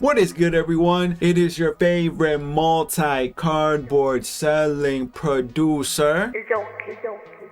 What is good, everyone? It is your favorite multi-cardboard selling producer.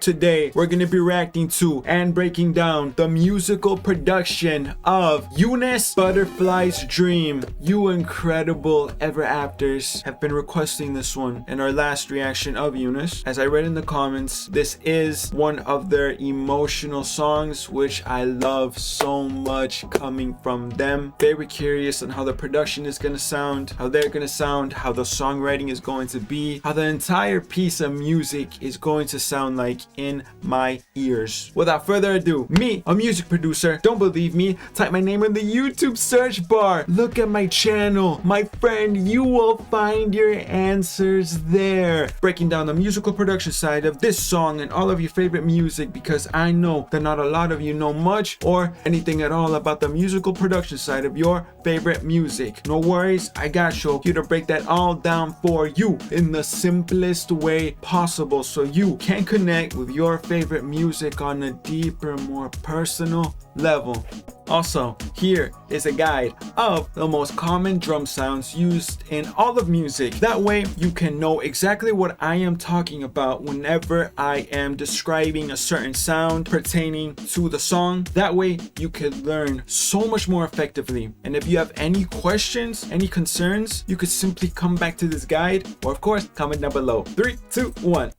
Today, we're going to be reacting to and breaking down the musical production of Unis Butterfly's Dream. You incredible ever afters have been requesting this one in our last reaction of Unis. As I read in the comments, this is one of their emotional songs, which I love so much coming from them. Very curious on how the production is going to sound, how they're going to sound, how the songwriting is going to be, how the entire piece of music is going to sound like in my ears. Without further ado, me, a music producer, don't believe me? Type my name in the YouTube search bar. Look at my channel. My friend, you will find your answers there. Breaking down the musical production side of this song and all of your favorite music, because I know that not a lot of you know much or anything at all about the musical production side of your favorite music. No worries, I got you here to break that all down for you in the simplest way possible, so you can connect with your favorite music on a deeper, more personal level. Also, here is a guide of the most common drum sounds used in all of music. That way you can know exactly what I am talking about whenever I am describing a certain sound pertaining to the song. That way you can learn so much more effectively. And if you have any questions, any concerns, you could simply come back to this guide, or of course comment down below. 3, 2, 1.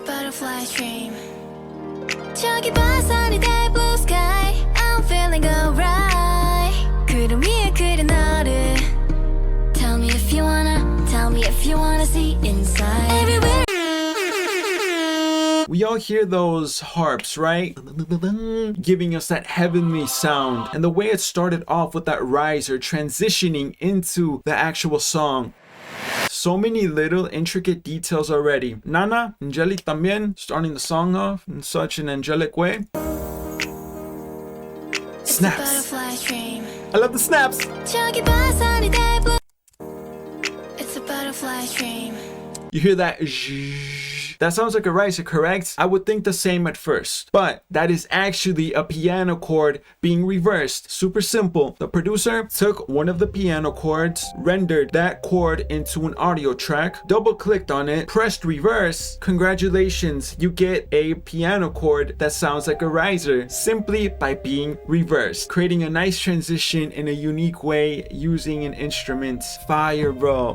Butterfly's dream. 저기 봐 sunny day blue sky. I'm feeling alright. 구름 위에 그린 너를. Tell me if you wanna see inside. Everywhere. We all hear those harps, right? Giving us that heavenly sound. And the way it started off with that riser transitioning into the actual song. So many little intricate details already. Nana, angelic también, starting the song off in such an angelic way. Snaps. I love the snaps. It's a butterfly's dream. You hear that zhuzh? That sounds like a riser, correct? I would think the same at first, but that is actually a piano chord being reversed. Super simple. The producer took one of the piano chords, rendered that chord into an audio track, double clicked on it, pressed reverse. Congratulations, you get a piano chord that sounds like a riser simply by being reversed, creating a nice transition in a unique way using an instrument. Fire, bro.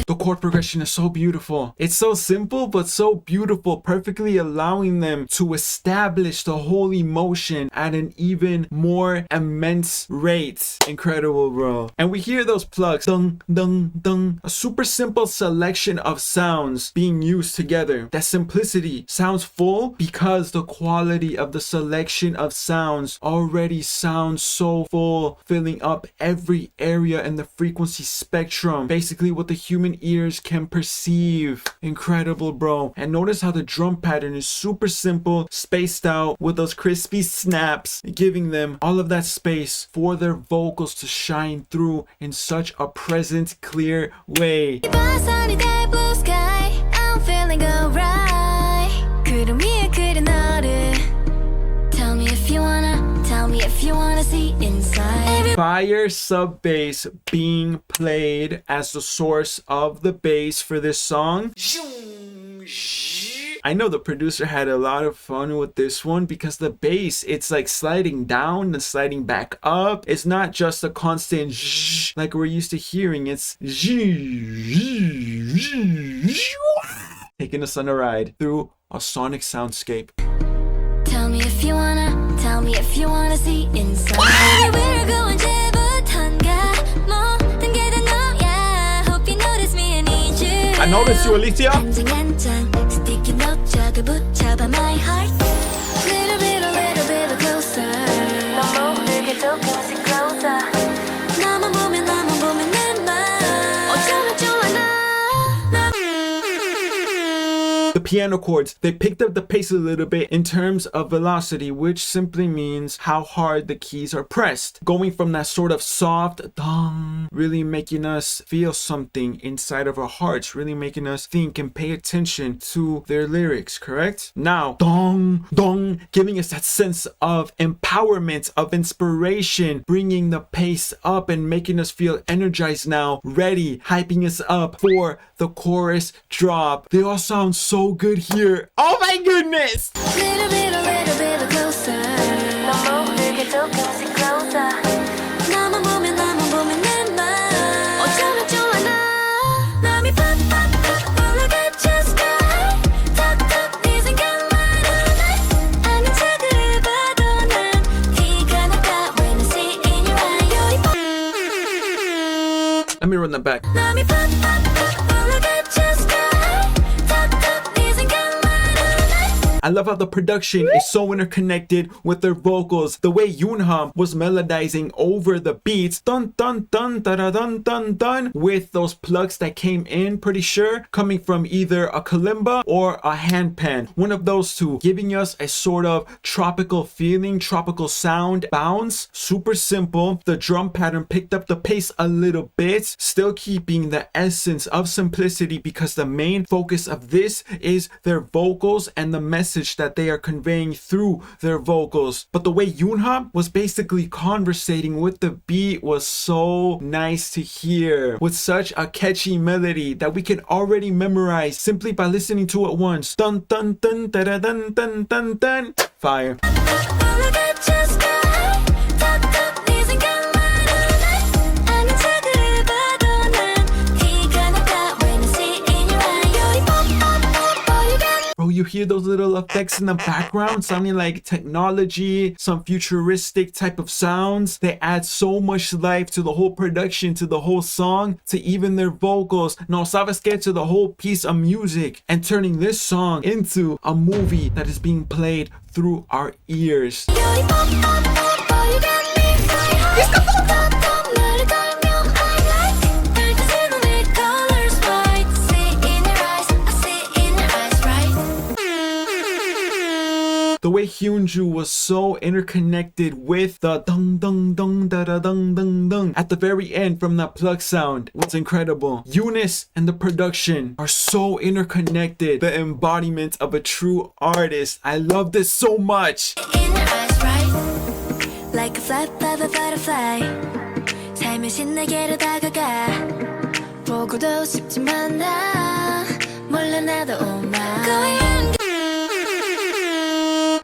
The chord progression is so beautiful. It's so simple, but so beautiful, perfectly allowing them to establish the whole emotion at an even more immense rate. Incredible, bro. And we hear those plugs, dung, dung, dung. A super simple selection of sounds being used together. That simplicity sounds full because the quality of the selection of sounds already sounds so full, filling up every area in the frequency spectrum. Basically what the human ears can perceive. Incredible, bro. And notice how the drum pattern is super simple, spaced out with those crispy snaps, giving them all of that space for their vocals to shine through in such a present, clear way. If you wanna see inside. Fire sub bass being played as the source of the bass for this song. I know the producer had a lot of fun with this one because the bass, it's like sliding down and sliding back up. It's not just a constant zh like we're used to hearing. It's taking us on a ride through a sonic soundscape. Tell me if you wanna see inside. Everywhere I go 모든 게 다 너야. Hope you notice me and need you. I noticed you, Alicia. Sticky note 작게 붙잡아 my heart. Little bit closer. 너무 모르게 조금씩 closer. 나만 보면 내 맘. 어쩌면 좋아 나. piano chords. They picked up the pace a little bit in terms of velocity, which simply means how hard the keys are pressed. Going from that sort of soft dong, really making us feel something inside of our hearts, really making us think and pay attention to their lyrics, correct? Now, dong, dong, giving us that sense of empowerment, of inspiration, bringing the pace up and making us feel energized now, ready, hyping us up for the chorus drop. They all sound so good here. Oh my goodness! Little bit closer. 너무 늦게 조금씩 closer. 나만 보면 내 맘. 어쩌면 좋아 나. 맘이 팍팍팍 올라가죠 sky. 탁탁 네 생각만 하네. 아닌 척을 해봐도 난 티가 나다 when I see in your eye. Let me run that back. 맘이 팍팍팍 올라가죠 sky. 탁탁 네 생각만 하네. I love how the production is so interconnected with their vocals. The way Yoonham was melodizing over the beats, dun dun dun da da dun dun dun, with those plugs that came in, pretty sure, coming from either a kalimba or a handpan. One of those two, giving us a sort of tropical feeling, tropical sound bounce. Super simple. The drum pattern picked up the pace a little bit, still keeping the essence of simplicity because the main focus of this is their vocals and the message that they are conveying through their vocals. But the way Yoonham was basically conversating with the beat was so nice to hear, with such a catchy melody that we can already memorize simply by listening to it once. Dun dun dun da da dun dun dun dun. Fire. 올라가죠 sky. 탁탁 네 생각만 하네. 아닌 척을 해봐도 난 티가 나다 when I see in your eye. Oh, you got Bro, you hear those little effects in the background sounding like technology, some futuristic type of sounds. They add so much life to the whole production, to the whole song, to even their vocals. No, sabes que, to the whole piece of music, and turning this song into a movie that is being played through our ears. you got me fire. 너를 걸면 I like. 펼쳐지는 내 colors white. See in your eyes, I see in your eyes, right? The way Hyunju was so interconnected with the dung dung dung da da dung dung dung at the very end from that plug sound was incredible. Unis and the production are so interconnected. The embodiment of a true artist. I love this so much. In your eyes, right? Like a fly by the butterfly. 살며시 내게로 다가가. 보고도 싶지만 나 몰라 나도 oh my.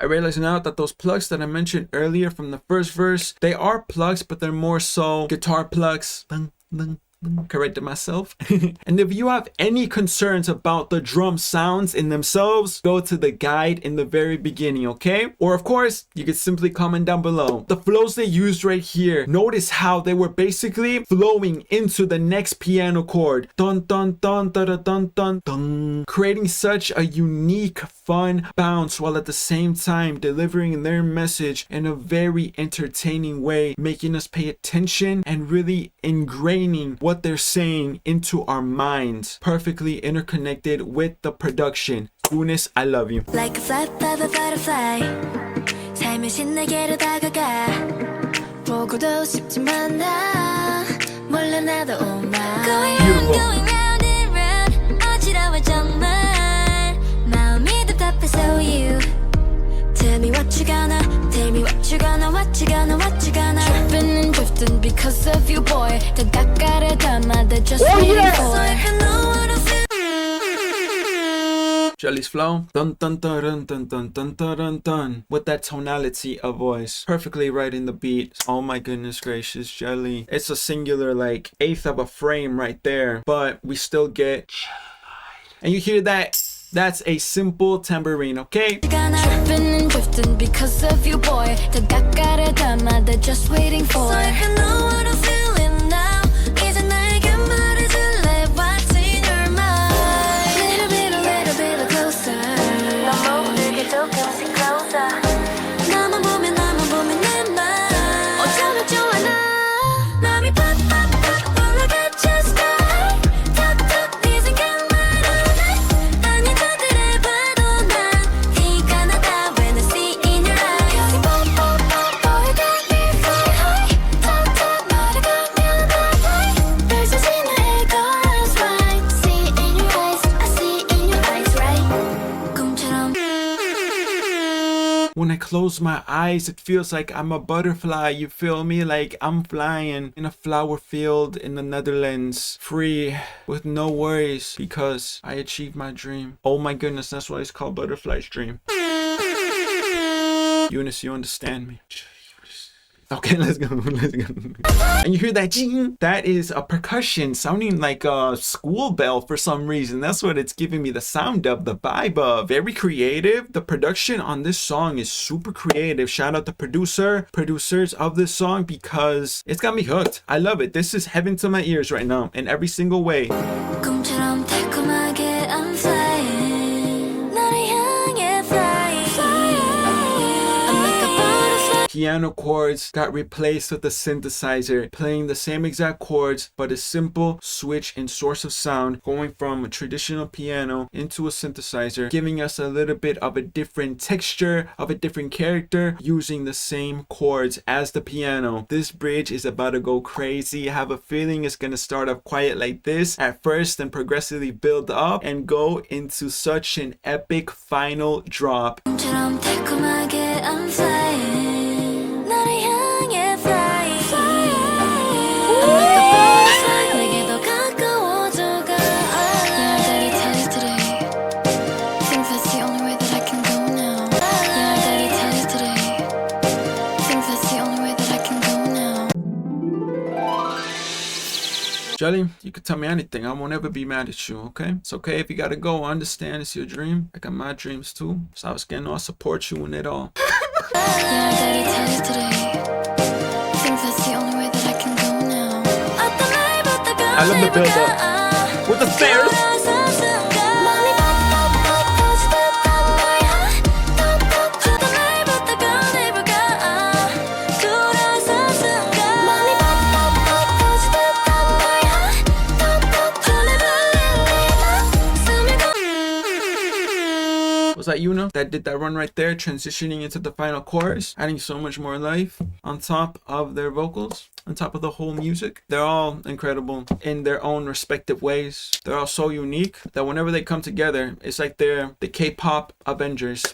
I realize now that those plugs that I mentioned earlier from the first verse, they are plugs, but they're more so guitar plugs. Dun, dun, dun. Corrected myself. And if you have any concerns about the drum sounds in themselves, go to the guide in the very beginning, okay? Or of course, you could simply comment down below. The flows they used right here, notice how they were basically flowing into the next piano chord. Dun dun dun da da dun dun dun. Creating such a unique, fun bounce while at the same time delivering their message in a very entertaining way, making us pay attention and really ingraining what they're saying into our minds. Perfectly interconnected with the production. Unis, I love you. Like a fly by the butterfly. 살며시 내게로 다가가. 보고도 싶지만 나 몰라 나도 oh my. Beautiful. Going round and round. 어지러워 정말. 마음이 답답해서 you. Tell me what you gonna, tell me what you gonna, what you gonna, what you gonna. Tripping and drifting because of you, boy. 더 가까이 담아, they're just waiting for. So I can know what I feel. Jelly's flow, dun dun dun dun dun dun dun dun dun, with that tonality of voice, perfectly right in the beat. Oh my goodness gracious, Jelly. It's a singular like eighth of a frame right there, but we still get. And you hear that? That's a simple tambourine, okay? Tripping and drifting because of you, boy. 더 가까이 담아, they're just waiting for. So I can know what I'm feeling now. 이제 나에게 말해줄래 what's in your mind. Little bit closer. 너무 늦게 조금씩 closer. 나만 보면 내 맘. 어쩌면 좋아 나. 맘이 팍팍팍 올라가죠 sky. 탁탁 네 생각만 하네. 아닌 척을 해봐. close my eyes, it feels like I'm a butterfly, you feel me? Like I'm flying in a flower field in the Netherlands, free, with no worries, because I achieved my dream. Oh my goodness, that's why it's called Butterfly's Dream. Unis, you understand me? Okay, let's go. And you hear that jing? That is a percussion sounding like a school bell for some reason. That's what it's giving me the sound of, the vibe of. Very creative. The production on this song is super creative. Shout out the producers of this song, because it's got me hooked. I love it. This is heaven to my ears right now in every single way. Piano chords got replaced with the synthesizer, playing the same exact chords, but a simple switch in source of sound, going from a traditional piano into a synthesizer, giving us a little bit of a different texture, of a different character, using the same chords as the piano. This bridge is about to go crazy. I have a feeling it's gonna start off quiet like this at first, and progressively build up and go into such an epic final drop. Jelly, you can tell me anything. I won't ever be mad at you, okay? It's okay if you gotta go. I understand it's your dream. I got my dreams too. So I was getting all support you in it all. I love the build up with the stairs. Was that Yuna that did that run right there, transitioning into the final chorus, adding so much more life on top of their vocals, on top of the whole music? They're all incredible in their own respective ways. They're all so unique that whenever they come together, it's like they're the K-pop Avengers.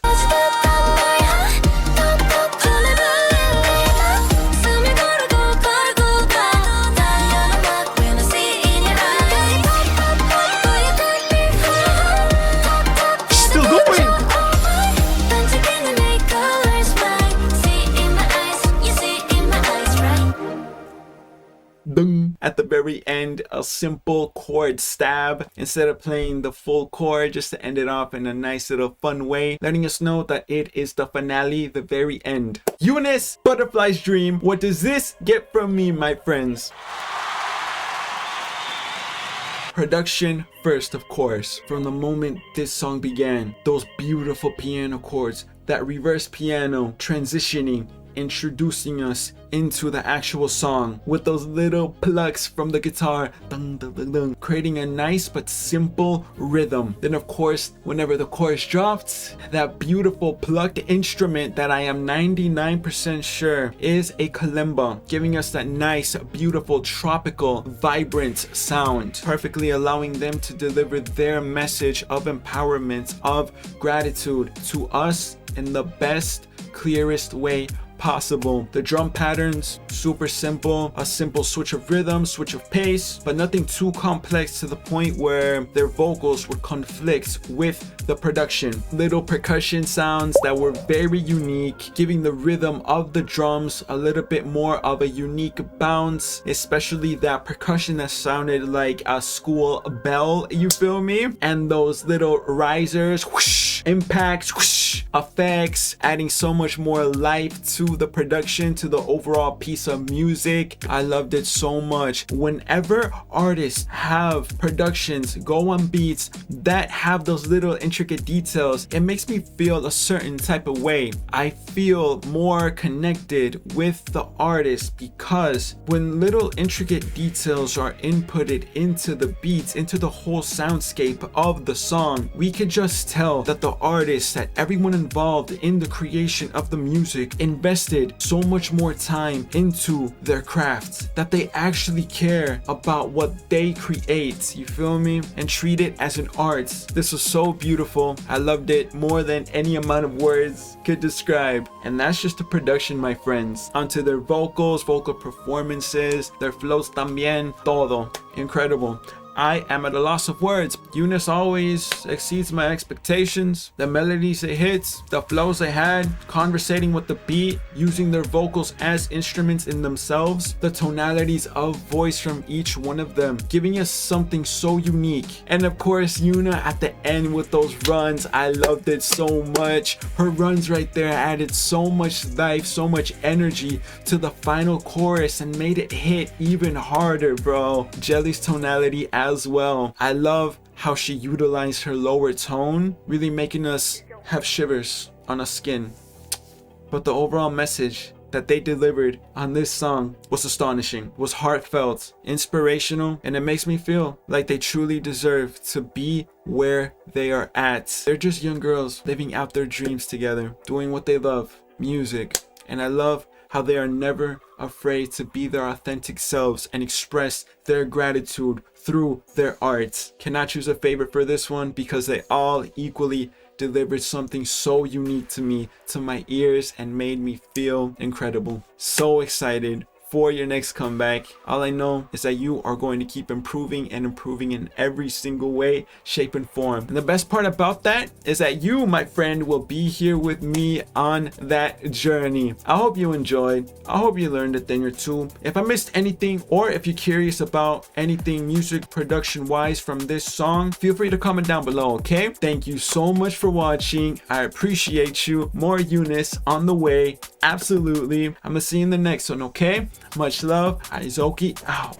At the very end, a simple chord stab instead of playing the full chord, just to end it off in a nice little fun way, letting us know that it is the finale, the very end. Unis, Butterfly's Dream. What does this get from me, my friends? Production first, of course. From the moment this song began, those beautiful piano chords, that reverse piano transitioning, introducing us into the actual song with those little plucks from the guitar, dun, dun, dun, dun, creating a nice but simple rhythm. Then of course, whenever the chorus drops, that beautiful plucked instrument that I am 99% sure is a kalimba, giving us that nice, beautiful, tropical, vibrant sound, perfectly allowing them to deliver their message of empowerment, of gratitude to us in the best, clearest way possible. The drum patterns, super simple, a simple switch of rhythm, switch of pace, but nothing too complex to the point where their vocals would conflict with the production. Little percussion sounds that were very unique, giving the rhythm of the drums a little bit more of a unique bounce, especially that percussion that sounded like a school bell, you feel me? And those little risers, whoosh, impacts, whoosh, effects, adding so much more life to the production, to the overall piece of music. I loved it so much. Whenever artists have productions go on beats that have those little intricate details, it makes me feel a certain type of way. I feel more connected with the artist, because when little intricate details are inputted into the beats, into the whole soundscape of the song, we could just tell that the artist, that everyone involved in the creation of the music invested so much more time into their craft that they actually care about what they create, you feel me, and treat it as an art. This was so beautiful. I loved it more than any amount of words could describe. And that's just the production, my friends. Onto their vocals, vocal performances, their flows también, todo. Incredible. I am at a loss of words. Unis always exceeds my expectations. The melodies they hit, the flows they had, conversating with the beat, using their vocals as instruments in themselves, the tonalities of voice from each one of them, giving us something so unique. And of course, Yuna at the end with those runs, I loved it so much. Her runs right there added so much life, so much energy to the final chorus and made it hit even harder, bro. Jelly's tonality as well. I love how she utilized her lower tone, really making us have shivers on our skin. But the overall message that they delivered on this song was astonishing, was heartfelt, inspirational, and it makes me feel like they truly deserve to be where they are at. They're just young girls living out their dreams together, doing what they love, music. And I love how they are never afraid to be their authentic selves and express their gratitude through their art. Cannot choose a favorite for this one because they all equally delivered something so unique to me, to my ears, and made me feel incredible. So excited for your next comeback. All I know is that you are going to keep improving and improving in every single way, shape, and form. And the best part about that is that you, my friend, will be here with me on that journey. I hope you enjoyed. I hope you learned a thing or two. If I missed anything, or if you're curious about anything music production wise from this song, feel free to comment down below, okay? Thank you so much for watching. I appreciate you. More Unis on the way. Absolutely. I'm gonna see you in the next one, okay? Much love. Izoki out.